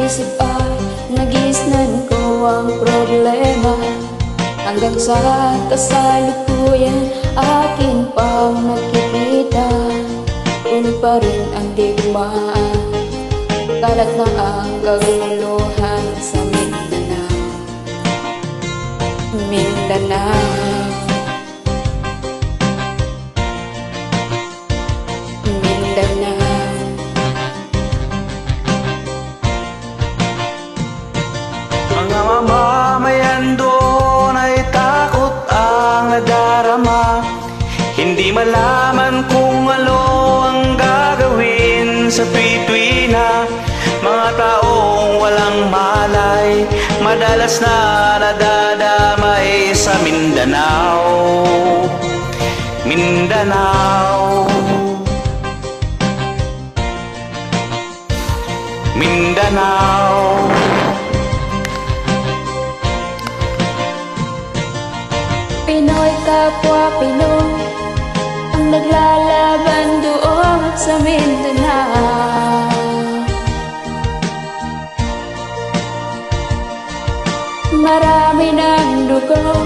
isip ay nagisnan ko ang problema, hanggang sa kasalukuyan akin pang nakikita. Tuloy pa rin ang digmaan, kalat na ang kaguluhan sa Mindanao. Mindanao, Mindanao. Mga mamamayan doon ay takot ang nadarama, hindi malaman kung ano ang gagawin sa tuwi-tuwi na. Mga taong walang malay, madalas na nadadamay sa Mindanao. Mindanao, Mindanao. Pinoy kapwa Pinoy ang naglalaban doon sa Mindanao. Marami ng dugo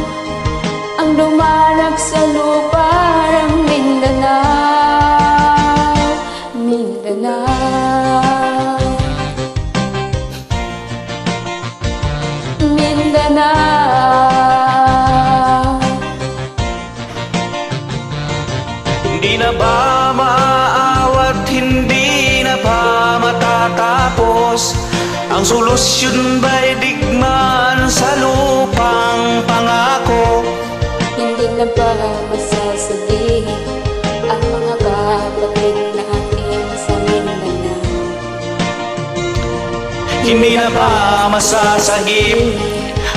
ang dumalag sa lupa ng Mindanao. Mindanao, Mindanao. Hindi na ba maaawat, hindi na ba matatapos? Ang solusyon ba'y digmaan sa lupang pangako? Hindi na ba masasagi ang mga kapatid natin sa Mindanao? Hindi na ba masasagip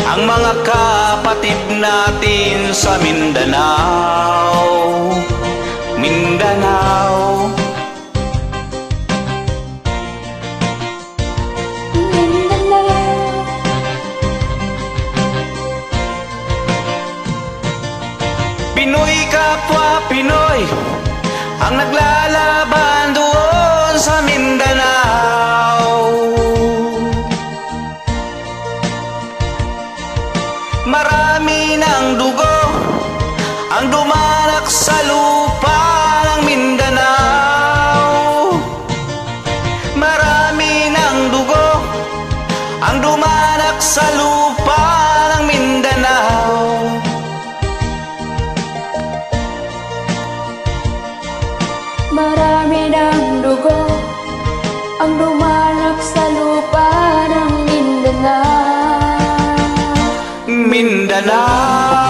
ang mga kapatid natin sa Mindanao? Mindanao, Pinoy kapwa Pinoy ang naglalaban doon sa Mindanao. Marami ng dugo ang dumalak sa lupa ng Mindanao. Marami ng dugo ang dumalak sa lupa ng Mindanao. Marami ng dugo ang dumalak sa lupa ng Mindanao. Mindanao.